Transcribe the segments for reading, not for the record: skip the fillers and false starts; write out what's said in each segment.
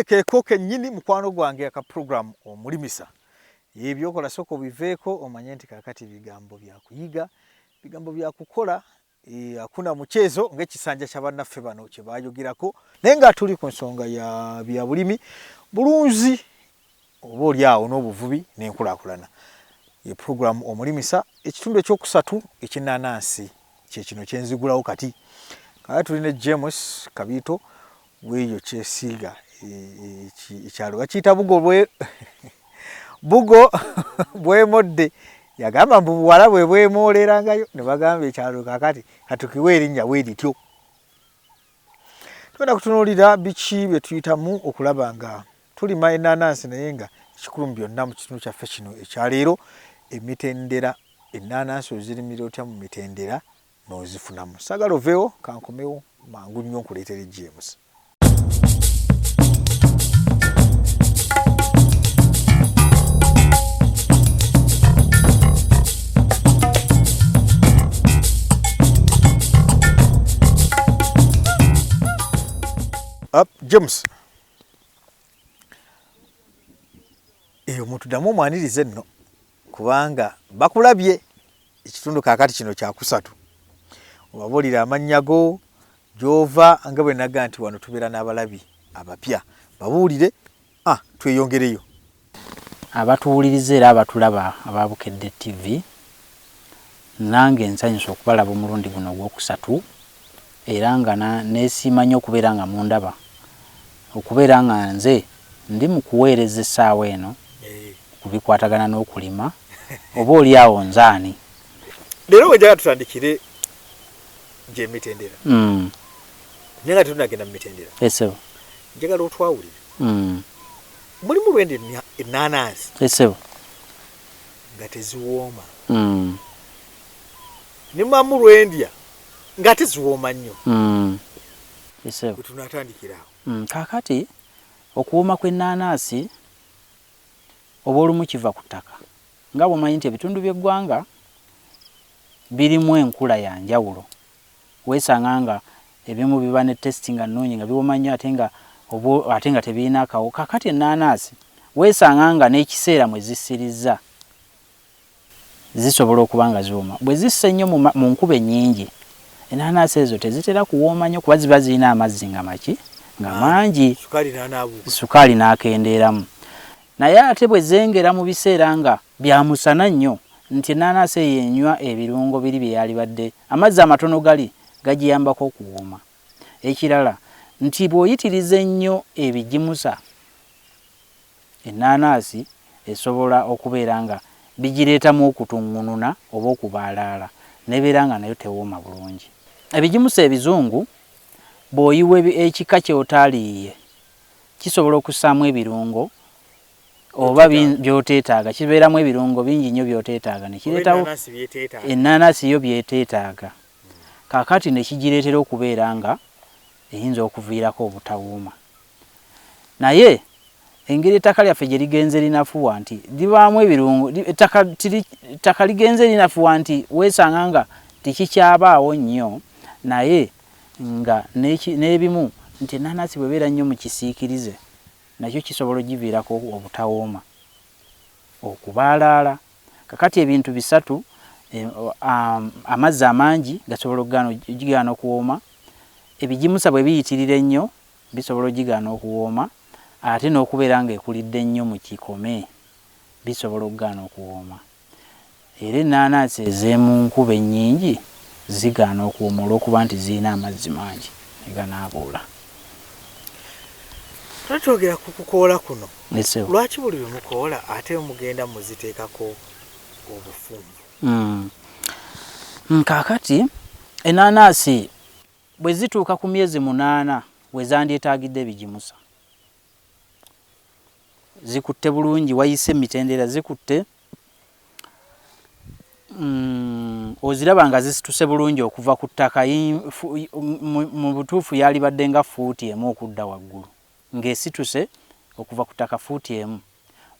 keko kennyini mukwano gwange aka program omulimisa yebyokola soko biveeko omanye nti kakati bigambo bya kuyiga bigambo bya kukola akuna muchezo ng'ekisanja ky'abannaffe bano kye bayogerako naye nga tuli ku nsonga ya bya bulimi bulunzi oba oli awo n'obuvubi n'enkulaakulana ye program omulimisa ekitundu ekyokusatu eky'ennaanansi kye kino kyenzigulawo kati kaya tulina James Kabito weeyo kyesiiga ekyalo bakiyita bugo bwemodde yagamba mbu buwala bwe bwemoolerangayo ne bagamba ekyalo kakati katukiwe erinnya weerityo. Tugenda kutunuulira biki bye tuyitamu okulaba nga tulima ennaanansi naye nga ekikulu byonna mu kitundu kyaffe kino ekyaleero emitendera ennaanansi ozirimira otya mu mitendera n'ozifunamu. Saagala oveewo kankomewo mangu nnyo nkuleetere James. James omuntu ddamu omwanirize nno kubanga bakulabye ekitundu kakati kino kyakusatu obabuulira amannya go gy'ova nga bwe naga nti wano tubeera n'abalabi abapya babuulire tweyongereyo. Abatuwuliriza era abatulaba aba Bukedde TV nange nsanyusa okubalaba omulundi guno ogwokusatu era nga neesiima nnyo okubeera nga mundaba okubeera nga nze ndi mu kuweereza essaawa eno kubikwatagana n'okulima oba oli awo nzaani. Leero wejjaga tutandikire gy'emitendera naye nga tetunagenda mu mitendera esebo njagala otwawulire mulimu lwende ennaanansi esebo nga teziwooma ne mamu lwendya nga teziwooma nnyo esebo tunatandikira awo. Kakati okuwooma kw'ennaanansi oba olumu kiva ku ttaka nga bw'omanyi nti ebitundu by'eggwanga birimu enkula ya njawulo weesanga nga ebimu biba ne testi nga nnungi nga biwooma nnyo ate nga tebirina akawo. Kakati ennaanansi weesanga nga n'ekiseera mwe zissiriza zisobola okuba nga ziwooma. Bwe zissa ennyo mu nkuba ennyingi ennaanansi ezo tezitera kuwooma nnyo kuba ziba zirina amazzi nga maki nga mangi sukaali n'akendeeramu. Naye ate bwe zengera mu biseera nga bya musana nnyo nti ennaanansi eyo enywa ebirungo biri bye yalibadde amazzi amatono gali gagiyambako okuwooma. Ekirala nti bw'oyitiriza ennyo ebigimusa ennaanansi esobola okubeera nga bigireetamu okutungununa oba okubaalaala nebeera nga nayo tewooma bulungi. Ebigimusa ebizungu bw'oyiwa ekika kyotaaliye kisobola okussaamu ebirungo oba byoteetaaga kibeeramu ebirungo bingi nnyo byoteetaaga ne kireetawo ennaanansi yo byeteetaaga. Kaakati ne kigireetera okubeera nga eyinza okuviirako obutawooma. Naye engeri ettaka lyaffe gye ligenze linafuwa nti libaamu ebirungo ettaka ligenze linafuwa nti weesanga nga tikikyabaawo nnyo naye nga n'ebimu nti ennaanansi bwebeera nnyo mu kisiikirize nakyo kisobola ogiviirako obutawooma okubaalaala. Kakati ebintu bisatu amazzi amangi gasobola ogigaana okuwooma, ebigimusa bwe biyitirira ennyo bisobola ogigaana okuwooma, ate n'okubeera nga ekulidde nnyo mu kikome bisobola okugaana okuwooma. Era ennaanansi ez'emu nkuba ennyingi zigaana okuwooma olw'okuba nti zirina amazzi mangi eganaabuula. Twogera ku kukoola kuno. Lwaki buli lwe mukoola ate mugenda muziteekako obufumbo? Kaakati ennaanansi bwe zituuka ku myezi 8 we zandyetaagidde ebigimusa zikutte bulungi wayise emitendera zikutte oziraba nga zisituse bulungi okuva ku ttaka mu butuufu yalibadde nga fuuti emu okudda waggulu ng'esituse okuva ku ttaka fuuti emu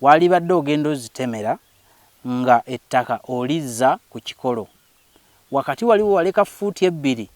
walibadde ogenda ozitemera nga ettaka olizza ku kikolo wakati waliwo waleka fuuti 2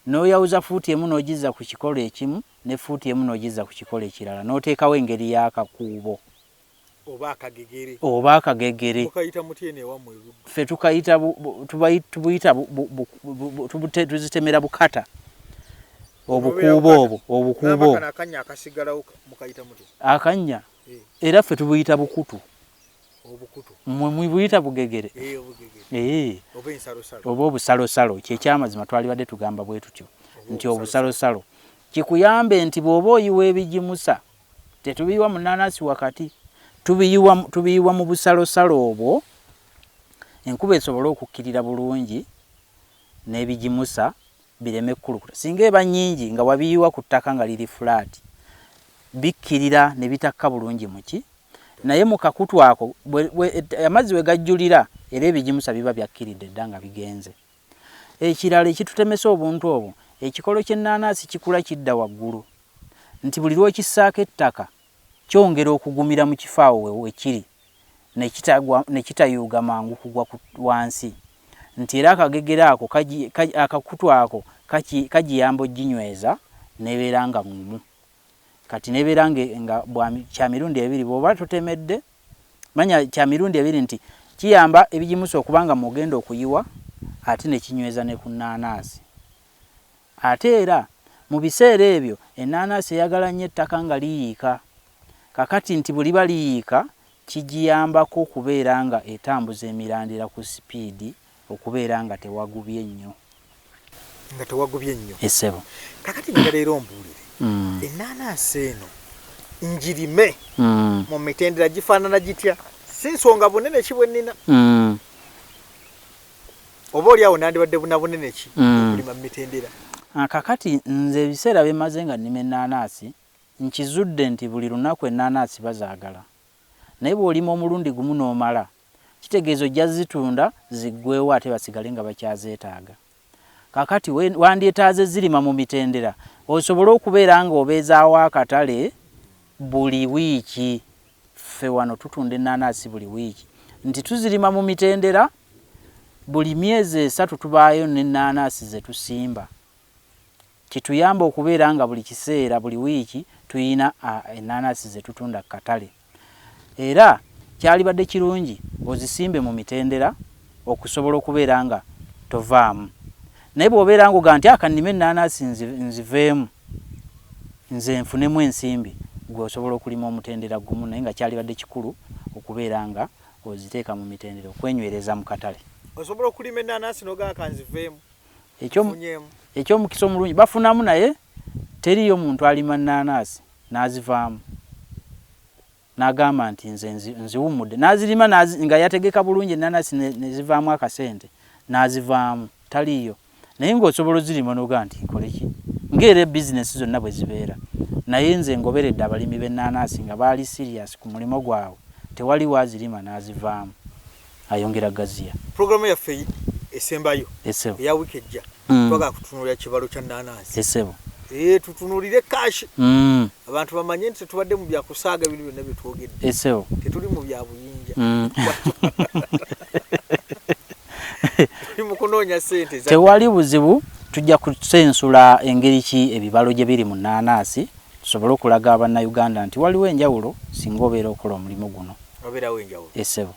n'oyawuza fuuti emu n'ogizza ku kikolo ekimu ne fuuti emu n'ogizza ku kikolo ekirala n'oteekawo engeri y'akakuubo oba akagegere ffe tukayita tuzitemera bukata obukuubo obwo akanya era ffe tubuyita bukutu mubuyita bugegere oba obusalosalo kyekyamazima twalibadde tugamba bwe tutyo nti obusalosalo kikuyambe nti bw'oba oyiwa ebigimusa tetubiyiwa mu nnaanansi wakati tubiyiwa mu busalosalo obwo enkuba esobole okukkirira bulungi n'ebigimusa bireme kkulukuta singa eba nnyingi nga wabiyiwa ku ttaka nga liri fulaati bikkirira ne bitakka bulungi muki naye mu kakutu ako amazzi we gajjulira era ebigimusa biba byakkiridde dda nga bigenze. Ekirala ekitutemesa obuntu obwo ekikolo ky'ennaanansi kikula kidda waggulu nti buli lw'okissaako ettaka kyongera okugumira mu kifo awo wekiri ne kitayuuga mangu kugwa wansi nti era akagegere ako akakutu ako kagiyamba oginyweza nebeera nga mumu kati nebeera nga kya mirundi ebiri bw'oba totemedde manya kya mirundi ebiri nti kiyamba ebigimusa okubanga mugenda okuyiwa ate ne kinyweza ne ku nnaanansi ate era mu biseera ebyo ennaanansi eyagala nnyo ettaka nga liyiika kakati nti bwe liba liyiika kigiyambako okubeera nga etambuza emirandira ku sipiidi okubeera nga tewagubye nnyo essebo kakati nga leero ombuulire ennaanansi eno njirime mu mitendera gifaanana gitya si nsonga bunene ki bwe nnina oba oli awo nandibadde buna bunene ki okulima mu mitendera kakati nze ebiseera bimaze nga nnima ennaanansi nkizudde nti buli lunaku ennaanansi bazaagala naye bw'olima omulundi gumu n'omala kitegeeza ojja zitunda ziggwewo ate basigale nga bakyazeetaaga kakati wandyetaaze zirima mu mitendera osobole okubeera nga obeezaawo akatale buli wiiki ffe wano tutunda ennaanansi buli wiiki nti tuzirima mu mitendera buli myezi 3 tubaayo n'ennaanansi ze tusimba kituyamba okubeera nga buli kiseera buli wiiki tuyina ennaanansi ze tutunda ku katale era kyalibadde kirungi ozisimbe mu mitendera okusobola okubeera nga tovaamu naye bw'obeera nga oga nti akannima ennaanansi nziveemu nze nfunemu ensimbi gwe osobola okulima omutendera gumu naye nga kyalibadde kikulu okubeera nga oziteeka mu mitendera okwenywereza mu katale osobola okulima ennaanansi n'ogaa kanziveemu ekyomukisa omulungi bafunamu naye teriyo muntu alima nnaanansi n'azivaamu n'agamba nti nze nziwummudde n'azirima nga yategeka bulungi ennaanansi ne zivaamu akasente n'azivaamu taliyo naye ng'osobola ozirima n'ogaa nti nkole ki ng'era bizinesi zonna bwe zibeera naye nze ngoberedde abalimi b'ennaanansi nga baali serious ku mulimo gwabwe tewali wazirima n'azivaamu ayongera gaziya programu yaffe esembayo eya wiiki ejja twagala kutunuulira kibalo kya nnaanansi essebo tutunuulire kashi abantu bamanye nti tetubadde mu byakusaaga ebintu byonna bye twogedde essebo tetuli mu bya buyinja tuli mu kunoonya ssente tewali buzibu tujja kusensula engeri ki ebibalo gye biri mu nnaanansi tusobole okulaga abannayuganda nti waliwo enjawulo singa obeera okola omulimu guno obeerawo enjawulo essebo